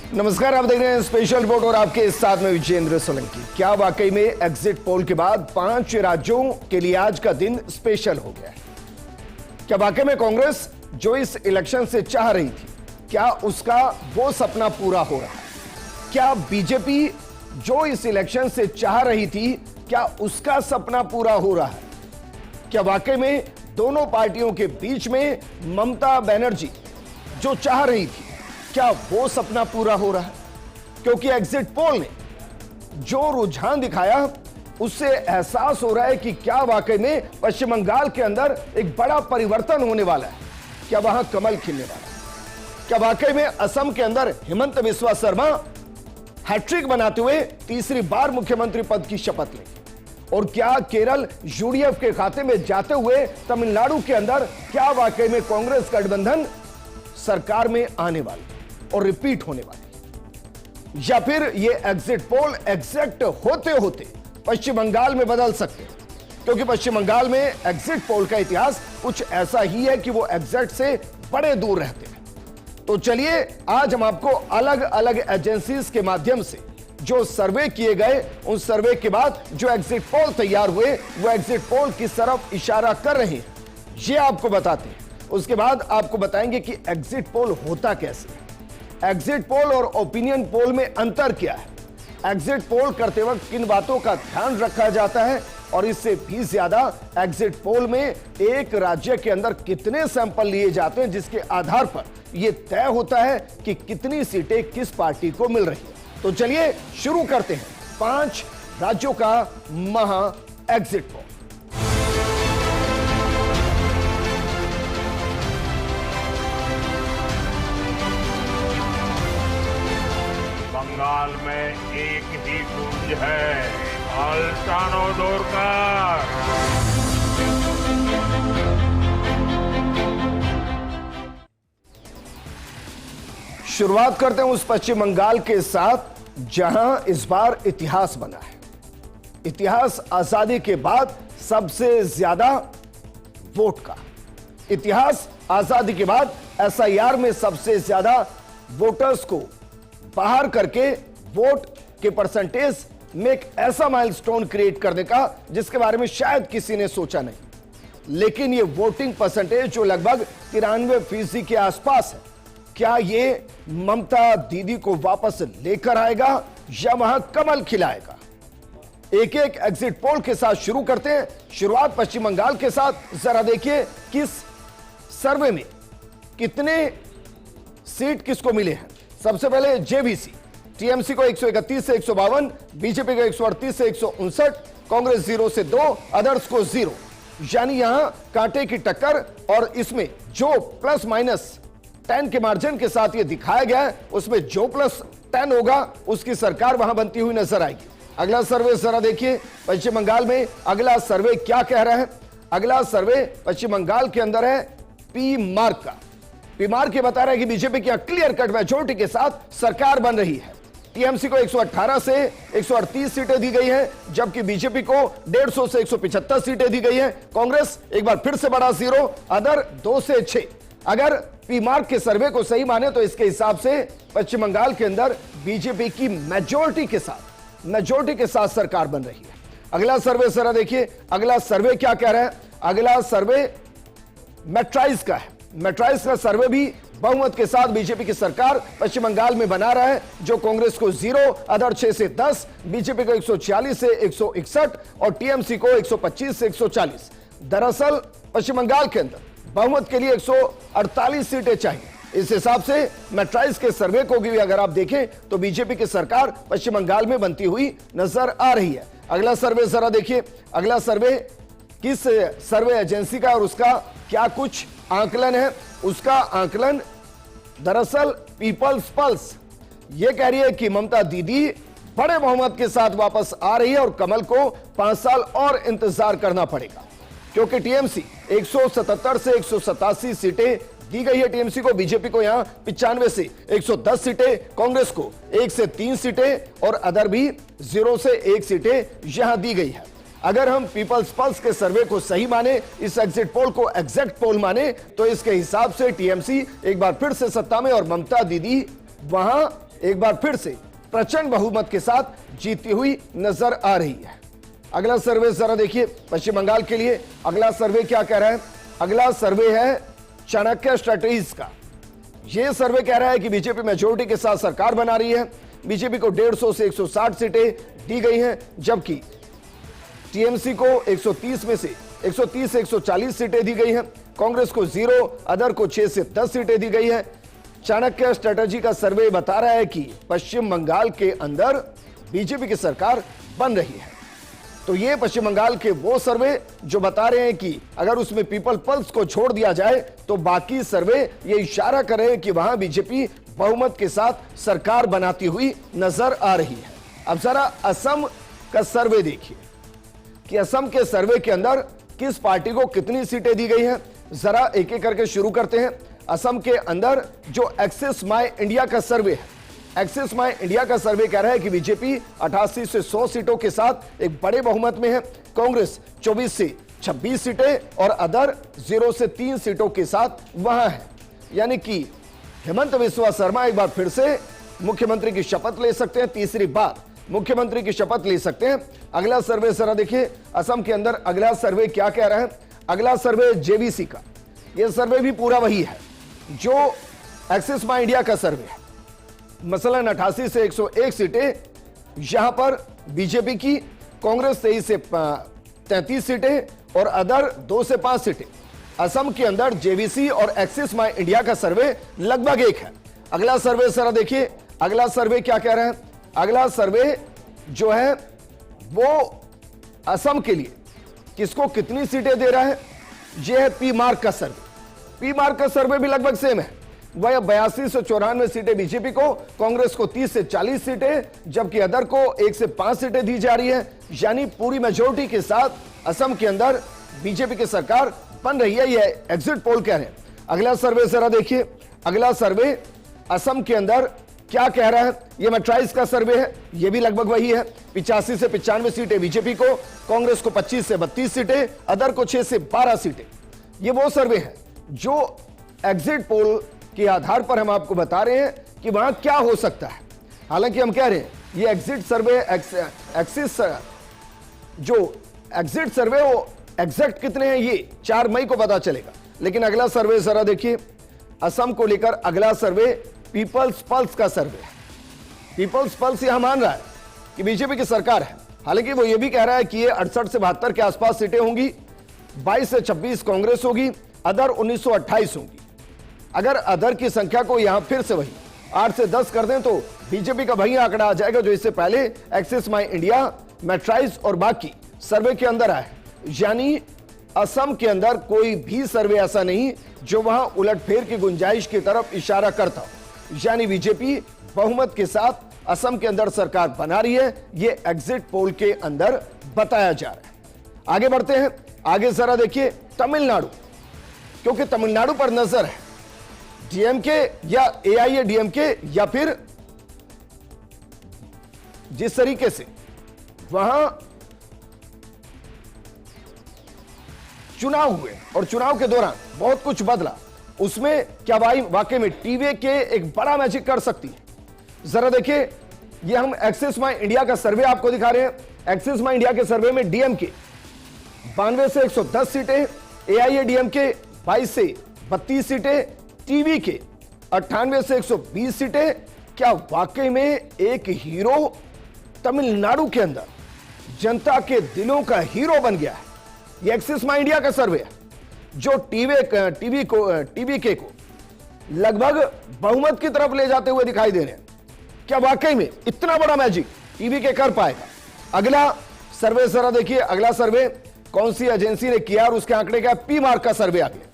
नमस्कार, आप देख रहे हैं स्पेशल रिपोर्ट और आपके साथ में विजेंद्र सोलंकी। क्या वाकई में एग्जिट पोल के बाद 5 राज्यों के लिए आज का दिन स्पेशल हो गया है? क्या वाकई में कांग्रेस जो इस इलेक्शन से चाह रही थी, क्या उसका वो सपना पूरा हो रहा है? क्या बीजेपी जो इस इलेक्शन से चाह रही थी, क्या उसका सपना पूरा हो रहा है? क्या वाकई में दोनों पार्टियों के बीच में ममता बनर्जी जो चाह रही थी, क्या वो सपना पूरा हो रहा है? क्योंकि एग्जिट पोल ने जो रुझान दिखाया उससे एहसास हो रहा है कि क्या वाकई में पश्चिम बंगाल के अंदर एक बड़ा परिवर्तन होने वाला है। क्या वहां कमल खिलने वाला है? क्या वाकई में असम के अंदर हिमंत बिस्वा शर्मा हैट्रिक बनाते हुए तीसरी बार मुख्यमंत्री पद की शपथ लेंगे? और क्या केरल यूडीएफ के खाते में जाते हुए तमिलनाडु के अंदर क्या वाकई में कांग्रेस गठबंधन सरकार में आने वाली और रिपीट होने वाली, या फिर ये एग्जिट पोल एग्जैक्ट होते होते पश्चिम बंगाल में बदल सकते हैं? क्योंकि पश्चिम बंगाल में एग्जिट पोल का इतिहास कुछ ऐसा ही है कि वो एग्जैक्ट से बड़े दूर रहते हैं। तो चलिए आज हम आपको अलग अलग एजेंसीज के माध्यम से जो सर्वे किए गए, उन सर्वे के बाद जो एग्जिट पोल तैयार हुए, वो एग्जिट पोल किस तरफ इशारा कर रहे हैं, ये आपको बताते हैं। उसके बाद आपको बताएंगे कि एग्जिट पोल होता कैसे है, एग्जिट पोल और ओपिनियन पोल में अंतर क्या है, एग्जिट पोल करते वक्त किन बातों का ध्यान रखा जाता है, और इससे भी ज्यादा एग्जिट पोल में एक राज्य के अंदर कितने सैंपल लिए जाते हैं, जिसके आधार पर यह तय होता है कि कितनी सीटें किस पार्टी को मिल रही है। तो चलिए शुरू करते हैं 5 राज्यों का महा एग्जिट पोल। बंगाल में एक ही गूंज है, अल्टानो दोरकर। शुरुआत करते हैं उस पश्चिम बंगाल के साथ जहां इस बार इतिहास बना है। इतिहास आजादी के बाद सबसे ज्यादा वोट का, इतिहास आजादी के बाद एसआईआर में सबसे ज्यादा वोटर्स को बाहर करके वोट के परसेंटेज में एक ऐसा माइलस्टोन क्रिएट करने का जिसके बारे में शायद किसी ने सोचा नहीं। लेकिन ये वोटिंग परसेंटेज जो लगभग 93% के आसपास है, क्या ये ममता दीदी को वापस लेकर आएगा या वहां कमल खिलाएगा? एक एक एग्जिट पोल के साथ शुरू करते हैं। शुरुआत पश्चिम बंगाल के साथ। जरा देखिए किस सर्वे में कितने सीट किसको मिले हैं। सबसे पहले जेवीसी, टीएमसी को 131 से 152, बीजेपी को 138 से 159, कांग्रेस 0 से 2, अदर्स को 0। यानी यहां कांटे की टक्कर, और इसमें जो प्लस माइनस 10 के मार्जिन के साथ ये दिखाया गया है, उसमें जो प्लस 10 होगा उसकी सरकार वहां बनती हुई नजर आएगी। अगला सर्वे जरा देखिए पश्चिम बंगाल में अगला सर्वे क्या कह रहा है। अगला सर्वे पश्चिम बंगाल के अंदर है पी मार्क का। पी मार्क ये बता रहा है कि बीजेपी की क्लियर कट मेजॉरिटी के साथ सरकार बन रही है। टीएमसी को 118 से 138 सीटें दी गई है, जबकि बीजेपी को 150 से 175 सीटें दी गई है। कांग्रेस एक बार फिर से बड़ा 0, अदर 2 से 6। अगर पी मार्क के सर्वे को सही माने तो इसके हिसाब से पश्चिम बंगाल के अंदर बीजेपी की मेजॉरिटी के साथ सरकार बन रही है। अगला सर्वे जरा देखिए, अगला सर्वे क्या कह रहा है। अगला सर्वे मैट्राइज का है। मैट्राइज का सर्वे भी बहुमत के साथ बीजेपी की सरकार पश्चिम बंगाल में बना रहा है, जो कांग्रेस को 0, अदर 6 से 10, बीजेपी को 146 से 161 और टीएमसी को 125 से 140। दरअसल पश्चिम बंगाल के अंदर बहुमत के लिए 148 सीटें चाहिए। इस हिसाब से मैट्राइज के सर्वे को भी अगर आप देखें तो बीजेपी की सरकार पश्चिम बंगाल में बनती हुई नजर आ रही है। अगला सर्वे जरा देखिए, अगला सर्वे किस सर्वे एजेंसी का और उसका क्या कुछ आंकलन है। उसका आंकलन दरअसल पीपल्स पल्स यह कह रही है कि ममता दीदी बड़े बहुमत के साथ वापस आ रही है और कमल को 5 साल और इंतजार करना पड़ेगा, क्योंकि टीएमसी 177 से 187 सीटें दी गई है टीएमसी को, बीजेपी को यहां 95 से 110 सीटें, कांग्रेस को 1 से 3 सीटें और अदर भी 0 से 1 सीटें यहां दी गई है। अगर हम पीपल्स पल्स के सर्वे को सही माने, इस एग्जिट पोल को एग्जैक्ट पोल माने, तो इसके हिसाब से टीएमसी एक बार फिर से सत्ता में और ममता दीदी वहां एक बार फिर से प्रचंड बहुमत के साथ जीती हुई नजर आ रही है। अगला सर्वे जरा देखिए पश्चिम बंगाल के लिए। अगला सर्वे क्या कह रहा है? अगला सर्वे है चाणक्य स्ट्रेटजीज का। यह सर्वे कह रहा है कि बीजेपी मेजोरिटी के साथ सरकार बना रही है। बीजेपी को 150 से 160 सीटें दी गई हैं, जबकि टीएमसी को 130 में से 130 से 140 सीटें दी गई हैं। कांग्रेस को 0, अदर को 6 से 10 सीटें दी गई हैं। चाणक्य स्ट्रेटजी का सर्वे बता रहा है कि पश्चिम बंगाल के अंदर बीजेपी की सरकार बन रही है। तो ये पश्चिम बंगाल के वो सर्वे जो बता रहे हैं कि अगर उसमें पीपल पल्स को छोड़ दिया जाए तो बाकी सर्वे ये इशारा कर रहे हैं कि वहां बीजेपी बहुमत के साथ सरकार बनाती हुई नजर आ रही है। अब जरा असम का सर्वे देखिए कि असम के सर्वे के अंदर किस पार्टी को कितनी सीटें दी गई हैं। जरा एक एक करके शुरू करते हैं। असम के अंदर जो एक्सिस माय इंडिया का सर्वे है, एक्सिस माय इंडिया का सर्वे कह रहा है कि बीजेपी 88 से 100 सीटों के साथ एक बड़े बहुमत में है। कांग्रेस 24 से 26 सीटें और अदर 0 से 3 सीटों के साथ वहां है। यानी कि हेमंत बिस्वा शर्मा एक बार फिर से मुख्यमंत्री की शपथ ले सकते हैं, तीसरी बार मुख्यमंत्री की शपथ ले सकते हैं। अगला सर्वे जरा देखिए असम के अंदर अगला सर्वे क्या कह रहा है। अगला सर्वे जेवीसी का। यह सर्वे भी पूरा वही है जो एक्सिस माय इंडिया का सर्वे है। मसलन 88 से 101 सीटें यहां पर बीजेपी की, कांग्रेस 23 से 33 सीटें और अदर 2 से 5 सीटें। असम के अंदर जेवीसी और एक्सिस माय इंडिया का सर्वे लगभग एक है। अगला सर्वे जरा देखिए। अगला सर्वे क्या कह रहा है? अगला सर्वे जो है वो असम के लिए किसको कितनी सीटें दे रहा है, यह है पी मार्क का सर्वे। पी मार्क का सर्वे भी लगभग सेम है। वह 82 से 94 सीटें बीजेपी को, कांग्रेस को 30 से 40 सीटें, जबकि अदर को 1 से 5 सीटें दी जा रही है। यानी पूरी मेजोरिटी के साथ असम के अंदर बीजेपी की सरकार बन रही है, यह एग्जिट पोल कह रहे हैं। अगला सर्वे जरा देखिए। अगला सर्वे असम के अंदर क्या कह रहा है? यह मैट्राइज का सर्वे है, यह भी लगभग वही है। 85 से 95 सीटें बीजेपी को, कांग्रेस को 25 से 32 सीटें, अदर को 6 से 12 सीटें। यह वो सर्वे है जो एग्जिट पोल के आधार पर हम आपको बता रहे हैं कि वहां क्या हो सकता है। हालांकि हम कह रहे हैं ये एग्जिट सर्वे एक्सिस जो एग्जिट सर्वे वो एग्जैक्ट कितने हैं ये 4 मई को पता चलेगा। लेकिन अगला सर्वे जरा देखिए। असम को लेकर अगला सर्वे पीपल्स पल्स का सर्वे है। पीपल्स पल्स यहां मान रहा है कि बीजेपी की सरकार है। हालांकि वो ये भी कह रहा है कि ये 68 से 72 के आसपास सीटें होंगी, 22 से 26 कांग्रेस होगी, अदर 1928 होंगी। अगर अदर की संख्या को यहां फिर से वही 8 से 10 कर दें तो बीजेपी का वही आंकड़ा आ जाएगा जो इससे पहले एक्सिस माय इंडिया, मैट्राइज और बाकी सर्वे के अंदर आए। यानी असम के अंदर कोई भी सर्वे ऐसा नहीं जो वहां उलटफेर की गुंजाइश की तरफ इशारा करता हो। यानी बीजेपी बहुमत के साथ असम के अंदर सरकार बना रही है, यह एग्जिट पोल के अंदर बताया जा रहा है। आगे बढ़ते हैं। आगे जरा देखिए तमिलनाडु, क्योंकि तमिलनाडु पर नजर है। डीएमके या एआईएडीएमके या फिर जिस तरीके से वहां चुनाव हुए और चुनाव के दौरान बहुत कुछ बदला, उसमें क्या वाकई में टीवीके एक बड़ा मैजिक कर सकती है। जरा देखिए, ये हम एक्सिस माय इंडिया का सर्वे आपको दिखा रहे हैं। एक्सिस माय इंडिया के सर्वे में डीएमके 92 से 110 सीटें, एआईएडीएमके 22 से 32 सीटें, टीवीके 98 से 120 सीटें। क्या वाकई में एक हीरो तमिलनाडु के अंदर जनता के दिलों का हीरो बन गया है? ये एक्सिस माय इंडिया का सर्वे है जो टीवीके को लगभग बहुमत की तरफ ले जाते हुए दिखाई दे रहे हैं। क्या वाकई में इतना बड़ा मैजिक टीवीके कर पाएगा? अगला सर्वे जरा देखिए। अगला सर्वे कौन सी एजेंसी ने किया और उसके आंकड़े क्या? पी मार्क का सर्वे आ गया।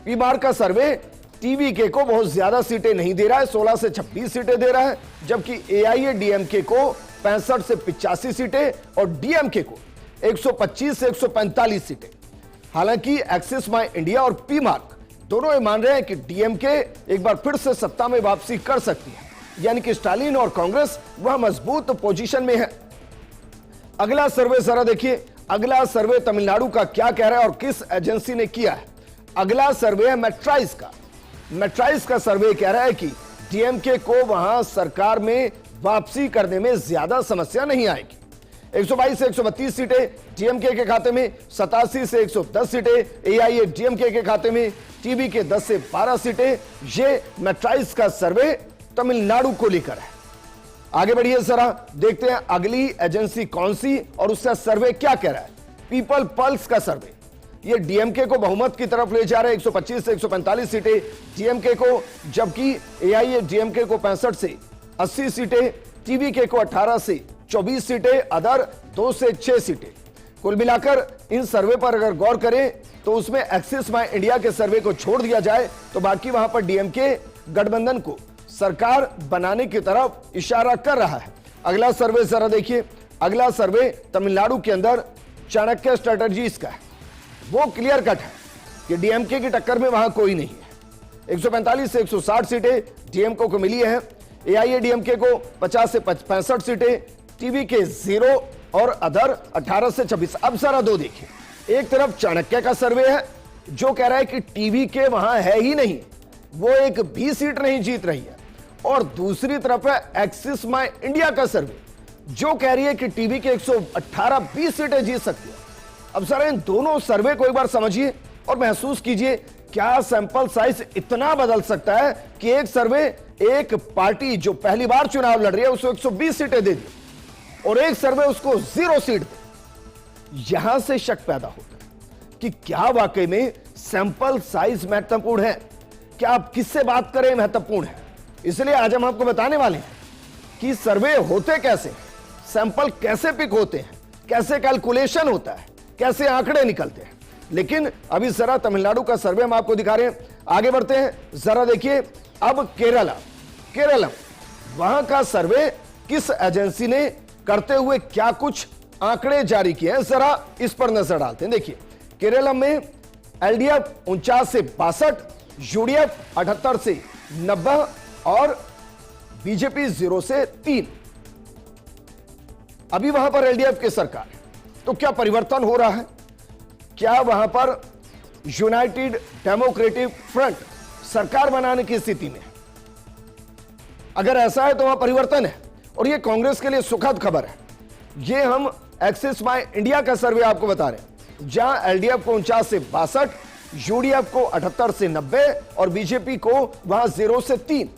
पी मार्क का सर्वे टीवीके को बहुत ज्यादा सीटें नहीं दे रहा है, 16 से 26 सीटें दे रहा है, जबकि एआईएडीएमके को 65 से 85 सीटें और डीएमके को 125 से 145 सीटें। हालांकि एक्सिस माय इंडिया और पी मार्क दोनों ये मान रहे हैं कि डीएमके एक बार फिर से सत्ता में वापसी कर सकती है, यानी कि स्टालिन और कांग्रेस वह मजबूत पोजीशन में है। अगला सर्वे जरा देखिए। अगला सर्वे तमिलनाडु का क्या कह रहा है और किस एजेंसी ने किया है? अगला सर्वे है मैट्राइज का। मैट्राइज का सर्वे कह रहा है कि डीएमके को वहां सरकार में वापसी करने में ज्यादा समस्या नहीं आएगी। 122 से 132 सीटें डीएमके के खाते में, 87 से 110 सीटें एआईएडीएमके के खाते में, टीवी के 10 से 12 सीटें। ये मैट्राइज का सर्वे तमिलनाडु को लेकर है। आगे बढ़िए जरा, देखते हैं अगली एजेंसी कौन सी और उसका सर्वे क्या कह रहा है। पीपल पल्स का सर्वे, ये डीएमके को बहुमत की तरफ ले जा रहे हैं। 125 से 145 सीटें डीएमके को, जबकि एआईएडीएमके को 65 से 80 सीटें, टीवीके को 18 से 24 सीटें, अदर 2 से 6 सीटें। कुल मिलाकर इन सर्वे पर अगर गौर करें तो उसमें एक्सिस माई इंडिया के सर्वे को छोड़ दिया जाए तो बाकी वहां पर डीएमके गठबंधन को सरकार बनाने की तरफ इशारा कर रहा है। अगला सर्वे जरा देखिए। अगला सर्वे तमिलनाडु के अंदर चाणक्य स्ट्रेटजीज का है। वो क्लियर कट है कि डीएमके की टक्कर में वहां कोई नहीं है। 145 से 160 सीटें डीएमके को मिली है, एआईएडीएमके को 50 से 65 सीटें, टीवी के 0 और अदर 18 से 26। अब जरा दो देखिए, एक तरफ चाणक्य का सर्वे है जो कह रहा है कि टीवी के वहां है ही नहीं, वो एक भी सीट नहीं जीत रही है, और दूसरी तरफ है एक्सिस माई इंडिया का सर्वे जो कह रही है कि टीवी के 118 20 सीटें जीत सकती है। अब सर इन दोनों सर्वे को एक बार समझिए और महसूस कीजिए, क्या सैंपल साइज इतना बदल सकता है कि एक सर्वे एक पार्टी जो पहली बार चुनाव लड़ रही है उसको 120 सीटें दे दी और एक सर्वे उसको 0 सीट दे। यहां से शक पैदा होता है कि क्या वाकई में सैंपल साइज महत्वपूर्ण है, क्या आप किससे बात करें महत्वपूर्ण है। इसलिए आज हम आपको बताने वाले हैं कि सर्वे होते कैसे, सैंपल कैसे पिक होते हैं, कैसे कैलकुलेशन होता है, कैसे आंकड़े निकलते हैं। लेकिन अभी जरा तमिलनाडु का सर्वे हम आपको दिखा रहे हैं। आगे बढ़ते हैं, जरा देखिए अब केरला वहां का सर्वे किस एजेंसी ने करते हुए क्या कुछ आंकड़े जारी किए हैं, जरा इस पर नजर डालते हैं। देखिए केरला में एलडीएफ 49 से 62, यूडीएफ 78 से 90 और बीजेपी 0 से 3। अभी वहां पर एलडीएफ की सरकार है, तो क्या परिवर्तन हो रहा है? क्या वहां पर यूनाइटेड डेमोक्रेटिक फ्रंट सरकार बनाने की स्थिति में है? अगर ऐसा है तो वहां परिवर्तन है और यह कांग्रेस के लिए सुखद खबर है। यह हम एक्सिस माई इंडिया का सर्वे आपको बता रहे हैं, जहां एलडीएफ को 49 से 62, यूडीएफ को 78 से 90 और बीजेपी को वहां 0 से 3।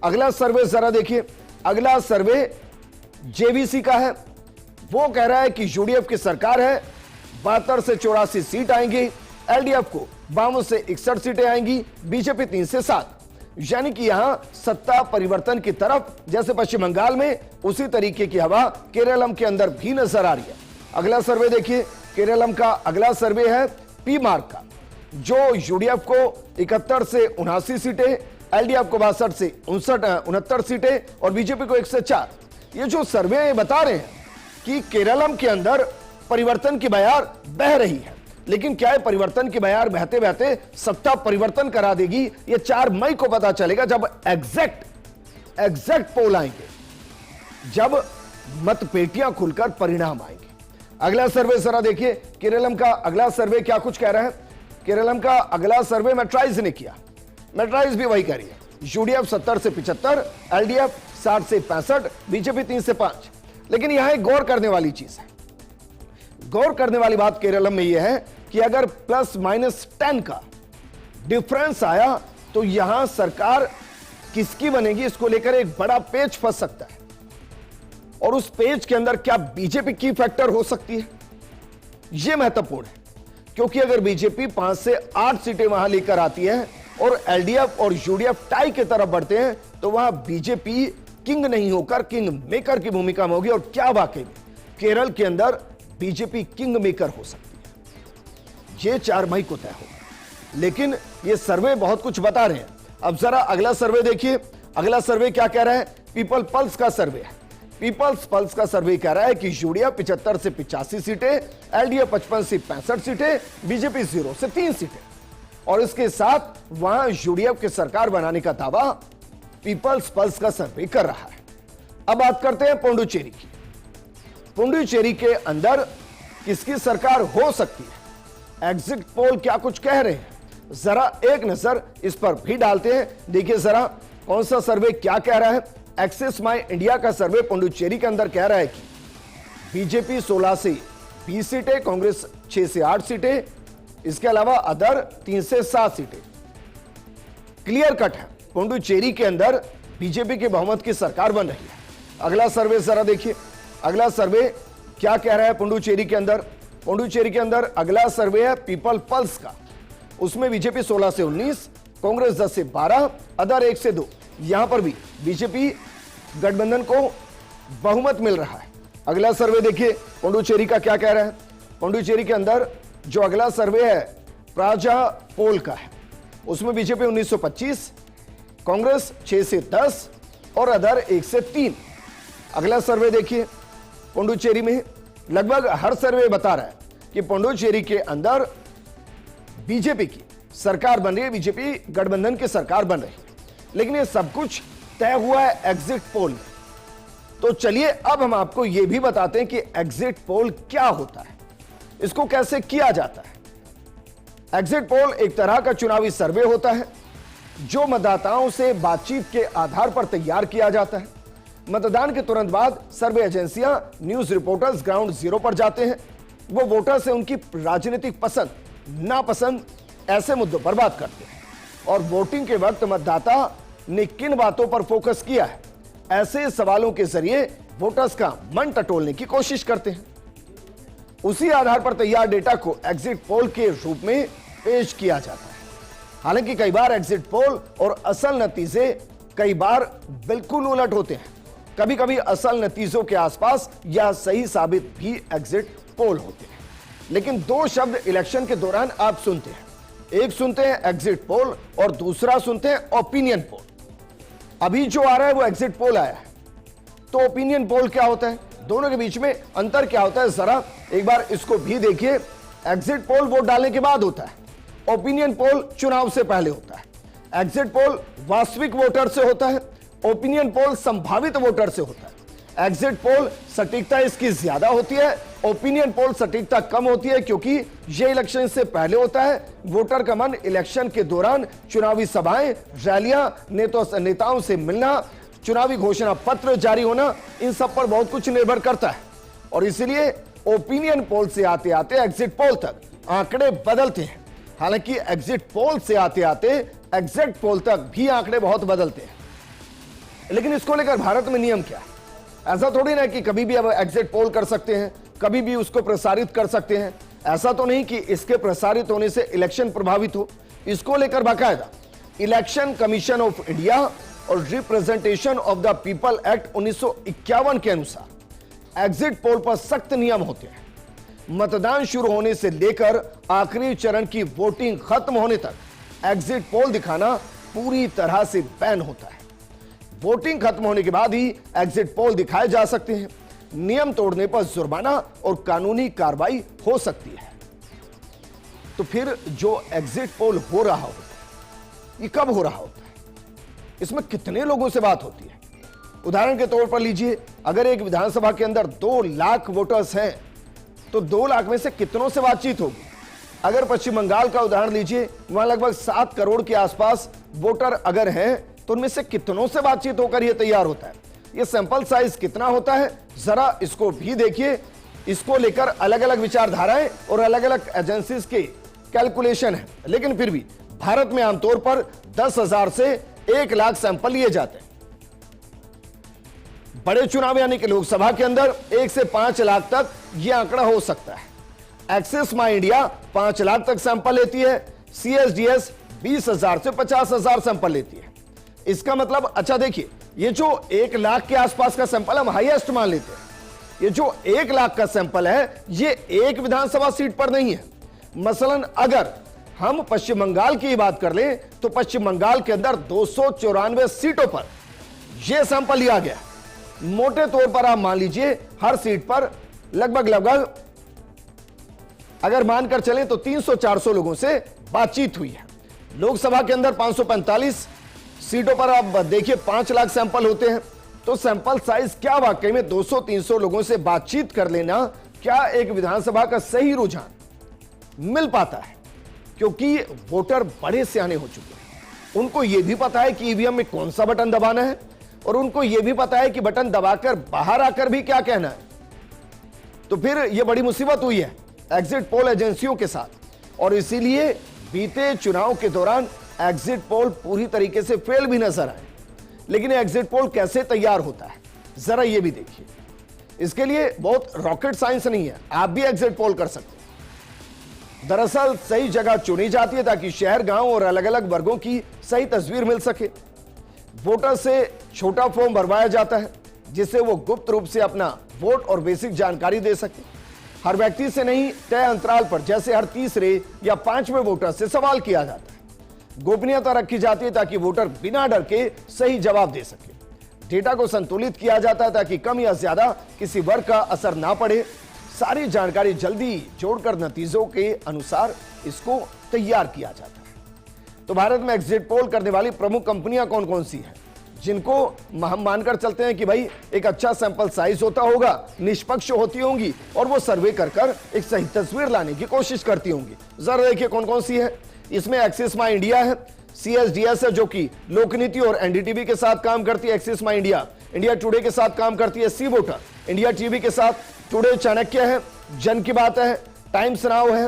अगला सर्वे जरा देखिए। अगला सर्वे जेवीसी का है। वो कह रहा है कि यूडीएफ की सरकार है, 72 से 84 सीट आएंगी, एलडीएफ को 52 से 61 सीटें आएंगी, बीजेपी 3 से 7। यानी कि यहां सत्ता परिवर्तन की तरफ जैसे पश्चिम बंगाल में, उसी तरीके की हवा केरलम के अंदर भी नजर आ रही है। अगला सर्वे देखिए। केरलम का अगला सर्वे है पी मार्क का, जो यूडीएफ को 71 से 79 सीटें, एलडीएफ को 62 से 69 सीटें और बीजेपी को 1 से 4। ये जो सर्वे बता रहे हैं कि केरलम के अंदर परिवर्तन की बयार बह रही है, लेकिन क्या है परिवर्तन की बयार बहते बहते सत्ता परिवर्तन करा देगी, ये 4 मई को पता चलेगा जब एग्जैक्ट पोल आएंगे, जब मतपेटियां खुलकर परिणाम आएंगे। अगला सर्वे जरा देखिए। केरलम का अगला सर्वे क्या कुछ कह रहा है। केरलम का अगला सर्वे मैट्राइज ने किया। मैट्राइज भी वही कह रही है, यूडीएफ 70 से 75, एलडीएफ 60 से 65, बीजेपी 3 से 5। लेकिन यहां एक गौर करने वाली चीज है। गौर करने वाली बात केरलम में यह है कि अगर +-10 का डिफरेंस आया तो यहां सरकार किसकी बनेगी, इसको लेकर एक बड़ा पेच फंस सकता है। और उस पेच के अंदर क्या बीजेपी की फैक्टर हो सकती है, यह महत्वपूर्ण है। क्योंकि अगर बीजेपी 5 से 8 सीटें वहां लेकर आती है और एलडीएफ और यूडीएफ टाई की तरफ बढ़ते हैं तो वहां बीजेपी किंग नहीं होकर किंग मेकर की भूमिका में होगी। और क्या वाकई में केरल के अंदर बीजेपी किंग मेकर हो सकती है, यह 4 मई को तय होगा। लेकिन यह सर्वे बहुत कुछ बता रहे हैं। अब जरा अगला सर्वे देखिए। अगला सर्वे क्या कह रहा है। पीपल पल्स का सर्वे है। पीपल्स पल्स का सर्वे कह रहा है कि यूडीएफ 75 से 85 सीटें, एलडीएफ 55 से 65 सीटें, बीजेपी 0 से 3 सीटें। और इसके साथ वहां यूडीएफ की सरकार बनाने का दावा पीपल्स पल्स का सर्वे कर रहा है। अब बात करते हैं पुडुचेरी की। पुडुचेरी के अंदर किसकी सरकार हो सकती है, एग्जिट पोल क्या कुछ कह रहे हैं, जरा एक नजर इस पर भी डालते हैं। देखिए जरा कौन सा सर्वे क्या कह रहा है? एक्सिस माई इंडिया का सर्वे पुडुचेरी के अंदर कह रहा है कि बीजेपी 16 से 20 सीटें, कांग्रेस 6 से 8 सीटें, इसके अलावा अदर 3 से 7 सीटें। क्लियर कट है, पुडुचेरी के अंदर बीजेपी के बहुमत की सरकार बन रही है। अगला सर्वे जरा देखिए, अगला सर्वे क्या कह रहा है पुडुचेरी के अंदर? पुडुचेरी के अंदर अगला सर्वे है पीपल पल्स का, उसमें बीजेपी 16 से 19, कांग्रेस 10 से 12, अदर 1 से 2। यहां पर भी बीजेपी गठबंधन को बहुमत मिल रहा है। अगला सर्वे देखिए पुडुचेरी का क्या कह रहा है। पुडुचेरी के अंदर जो अगला सर्वे है प्राजा पोल का है, उसमें बीजेपी 1925, कांग्रेस 6 से 10 और अदर 1 से 3। अगला सर्वे देखिए पुडुचेरी में लगभग हर सर्वे बता रहा है कि पुडुचेरी के अंदर बीजेपी की सरकार बन रही है, बीजेपी गठबंधन की सरकार बन रही है। लेकिन ये सब कुछ तय हुआ है एग्जिट पोल में। तो चलिए अब हम आपको यह भी बताते हैं कि एग्जिट पोल क्या होता है, इसको कैसे किया जाता है। एग्जिट पोल एक तरह का चुनावी सर्वे होता है जो मतदाताओं से बातचीत के आधार पर तैयार किया जाता है। मतदान के तुरंत बाद सर्वे एजेंसियां, न्यूज रिपोर्टर्स ग्राउंड जीरो पर जाते हैं। वो वोटर से उनकी राजनीतिक पसंद नापसंद ऐसे मुद्दों पर बात करते हैं और वोटिंग के वक्त मतदाता ने किन बातों पर फोकस किया है, ऐसे सवालों के जरिए वोटर्स का मन टटोलने की कोशिश करते हैं। उसी आधार पर तैयार डेटा को एग्जिट पोल के रूप में पेश किया जाता है। हालांकि कई बार एग्जिट पोल और असल नतीजे कई बार बिल्कुल उलट होते हैं। कभी कभी असल नतीजों के आसपास या सही साबित भी एग्जिट पोल होते हैं। लेकिन दो शब्द इलेक्शन के दौरान आप सुनते हैं, एक सुनते हैं एग्जिट पोल और दूसरा सुनते हैं ओपिनियन पोल। अभी जो आ रहा है वो एग्जिट पोल आया है, तो ओपिनियन पोल क्या होता है, दोनों के बीच में अंतर क्या होता है, जरा एक बार इसको भी देखिए। एग्जिट पोल वोट डालने के बाद होता है, ओपिनियन पोल चुनाव से पहले होता है। एग्जिट पोल वास्तविक वोटर से होता है, ओपिनियन पोल संभावित वोटर से होता है। एग्जिट पोल सटीकता इसकी ज्यादा होती है, ओपिनियन पोल सटीकता कम होती है, क्योंकि यह इलेक्शन से पहले होता है। वोटर का मन इलेक्शन के दौरान चुनावी सभाएं, रैलियां, नेताओं से मिलना, चुनावी घोषणा पत्र जारी होना, इन सब पर बहुत कुछ निर्भर करता है। और इसलिए ओपिनियन पोल से आते आते एग्जिट पोल तक आंकड़े बदलते हैं। हालांकि एग्जिट पोल से आते आते एग्जिट पोल तक भी आंकड़े बहुत बदलते हैं। लेकिन इसको लेकर भारत में नियम क्या है? ऐसा थोड़ी ना कि कभी भी अब एग्जिट पोल कर सकते हैं, कभी भी उसको प्रसारित कर सकते हैं। ऐसा तो नहीं कि इसके प्रसारित होने से इलेक्शन प्रभावित हो। इसको लेकर बाकायदा इलेक्शन कमीशन ऑफ इंडिया और representation of the people act 1951 के अनुसार एग्जिट पोल पर सख्त नियम होते हैं। मतदान शुरू होने से लेकर आखिरी चरण की वोटिंग खत्म होने तक एग्जिट पोल दिखाना पूरी तरह से बैन होता है। वोटिंग खत्म होने के बाद ही एग्जिट पोल दिखाए जा सकते हैं। नियम तोड़ने पर जुर्माना और कानूनी कार्रवाई हो सकती है। तो फिर जो एग्जिट पोल हो रहा होता है, ये कब हो रहा होता है, इसमें कितने लोगों से बात होती है? उदाहरण के तौर पर लीजिए, अगर एक विधानसभा के अंदर 2 लाख वोटर्स हैं तो 2 लाख में से कितनों से बातचीत होगी? अगर पश्चिम बंगाल का उदाहरण लीजिए, वहां लगभग 7 करोड़ के आसपास वोटर अगर हैं तो उनमें से कितनों से बातचीत होकर यह तैयार होता है? यह सैंपल साइज कितना होता है, जरा इसको भी देखिए। इसको लेकर अलग अलग विचारधाराएं और अलग अलग एजेंसीज के कैलकुलेशन है। लेकिन फिर भी भारत में आमतौर पर 10,000 से 1 लाख सैंपल लिए जाते हैं। बड़े चुनाव यानी कि लोकसभा के अंदर 1 से 5 लाख तक यह आंकड़ा हो सकता है। एक्सिस माई इंडिया 5 लाख तक सैंपल लेती है। CSDS 20,000 से 50,000 सैंपल लेती है। इसका मतलब, अच्छा देखिए, ये जो 1 लाख के आसपास का सैंपल हम हाईएस्ट मान लेते हैं। ये जो 1 लाख का सैंपल है, ये एक विधानसभा सीट पर नहीं है। मसलन अगर हम पश्चिम बंगाल की बात कर लें तो पश्चिम बंगाल के अंदर 294 सीटों पर यह सैंपल लिया गया। मोटे तौर पर आप मान लीजिए हर सीट पर लगभग अगर मानकर चलें तो 300-400 लोगों से बातचीत हुई है। लोकसभा के अंदर 545 सीटों पर आप देखिए 5 लाख सैंपल होते हैं। तो सैंपल साइज क्या वाकई में 200-300 लोगों से बातचीत कर लेना क्या एक विधानसभा का सही रुझान मिल पाता है? क्योंकि वोटर बड़े सियाने हो चुके हैं। उनको यह भी पता है कि ईवीएम में कौन सा बटन दबाना है और उनको यह भी पता है कि बटन दबाकर बाहर आकर भी क्या कहना है। तो फिर यह बड़ी मुसीबत हुई है एग्जिट पोल एजेंसियों के साथ, और इसीलिए बीते चुनाव के दौरान एग्जिट पोल पूरी तरीके से फेल भी नजर आए। लेकिन एग्जिट पोल कैसे तैयार होता है जरा ये भी देखिए। इसके लिए बहुत रॉकेट साइंस नहीं है, आप भी एग्जिट पोल कर सकते हैं। दरअसल सही जगह चुनी जाती है ताकि शहर, गांव और अलग अलग वर्गों की सही तस्वीर मिल सके। वोटर से छोटा फॉर्म भरवाया जाता है जिससे वो गुप्त रूप से अपना वोट और बेसिक जानकारी दे सके। हर व्यक्ति से नहीं, तय अंतराल पर जैसे हर तीसरे या पांचवें वोटर से सवाल किया जाता है। गोपनीयता रखी जाती है ताकि वोटर बिना डर के सही जवाब दे सके। डेटा को संतुलित किया जाता है ताकि कम या ज्यादा किसी वर्ग का असर ना पड़े। सारी जानकारी जल्दी जोड़कर नतीजों के अनुसार इसको तैयार किया जाता है। तो भारत में एग्जिट पोल करने वाली प्रमुख कंपनियां कौन कौन सी हैं, जिनको हम मानकर चलते हैं कि भाई एक अच्छा सैंपल साइज होता होगा, निष्पक्ष होती होंगी और वो सर्वे कर एक सही तस्वीर लाने की कोशिश करती होंगी। जरा देखिए कौन कौन सी है। इसमें एक्सिस माई इंडिया है, CSDS है जो कि लोकनीति और NDTV के साथ काम करती है, एक्सिस माई इंडिया, इंडिया टुडे के साथ काम करती है सी वोटर, इंडिया टीवी के साथ टुडे चाणक्य है, जन की बात है, टाइम्स नाउ है,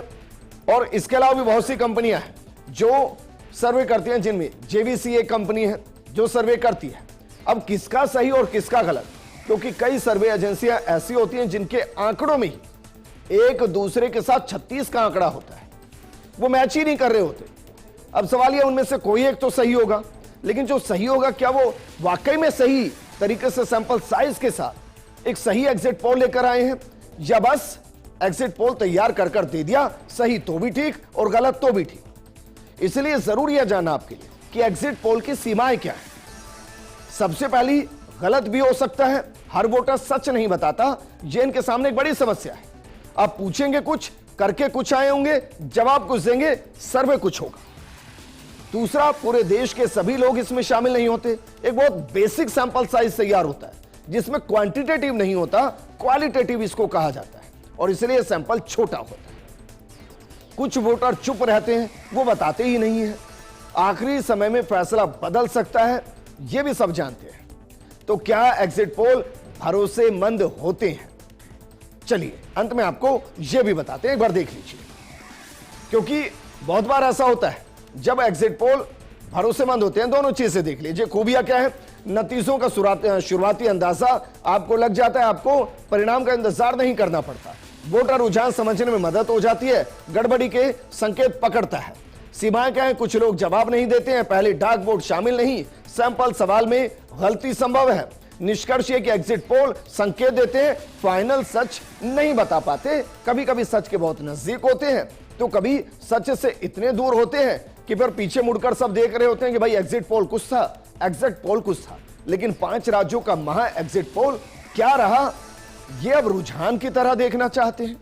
और इसके अलावा भी बहुत सी कंपनियां हैं जो सर्वे करती हैं, जिनमें JVC एक कंपनी है जो सर्वे करती है। अब किसका सही और किसका गलत, क्योंकि कई सर्वे एजेंसियां ऐसी होती हैं जिनके आंकड़ों में ही एक दूसरे के साथ 36 का आंकड़ा होता है, वो मैच ही नहीं कर रहे होते। अब सवाल यह उनमें से कोई एक तो सही होगा, लेकिन जो सही होगा क्या वो वाकई में सही तरीके से सैंपल साइज के साथ एक सही एग्जिट पोल लेकर आए हैं, या बस एग्जिट पोल तैयार कर दे दिया, सही तो भी ठीक और गलत तो भी ठीक। इसलिए जरूरी है जानना आपके लिए कि एग्जिट पोल की सीमाएं क्या है। सबसे पहली, गलत भी हो सकता है, हर वोटर सच नहीं बताता, ये इनके सामने एक बड़ी समस्या है। आप पूछेंगे कुछ, करके कुछ आए होंगे, जवाब कुछ देंगे, सर्वे कुछ होगा। दूसरा, पूरे देश के सभी लोग इसमें शामिल नहीं होते। एक बहुत बेसिक सैंपल साइज तैयार होता है जिसमें क्वांटिटेटिव नहीं होता, क्वालिटेटिव इसको कहा जाता है, और इसलिए सैंपल छोटा होता है। कुछ वोटर चुप रहते हैं, वो बताते ही नहीं है। आखिरी समय में फैसला बदल सकता है, ये भी सब जानते हैं। तो क्या एग्जिट पोल भरोसेमंद होते हैं? चलिए अंत में आपको यह भी बताते हैं, एक बार देख लीजिए, क्योंकि बहुत बार ऐसा होता है जब एग्जिट पोल भरोसेमंद होते हैं। दोनों चीजें देख लीजिए। खूबियां क्या है, नतीजों का शुरुआती अंदाजा आपको लग जाता है, आपको परिणाम का इंतजार नहीं करना पड़ता। वोटर रुझान समझने में मदद हो जाती है, गड़बड़ी के संकेत पकड़ता है। सीमाएं क्या है, कुछ लोग जवाब नहीं देते हैं, पहले डाक वोट शामिल नहीं, सैंपल सवाल में गलती संभव है। निष्कर्ष ये कि एग्जिट पोल संकेत देते हैं, फाइनल सच नहीं बता पाते। कभी कभी सच के बहुत नजदीक होते हैं तो कभी सच से इतने दूर होते हैं कि फिर पीछे मुड़कर सब देख रहे होते हैं कि भाई एग्जिट पोल कुछ था, एग्जिट पोल कुछ था। लेकिन 5 राज्यों का महा एग्जिट पोल क्या रहा, ये अब रुझान की तरह देखना चाहते हैं,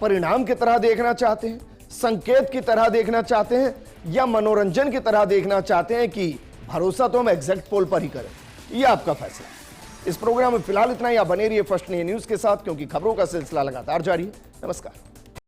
परिणाम की तरह देखना चाहते हैं, संकेत की तरह देखना चाहते हैं, या मनोरंजन की तरह देखना चाहते हैं कि भरोसा तो हम एग्जिट पोल पर ही करें। यह आपका फैसला। इस प्रोग्राम में फिलहाल इतना ही। आप बने रहिए फर्स्ट न्यूज के साथ, क्योंकि खबरों का सिलसिला लगातार जारी है। नमस्कार।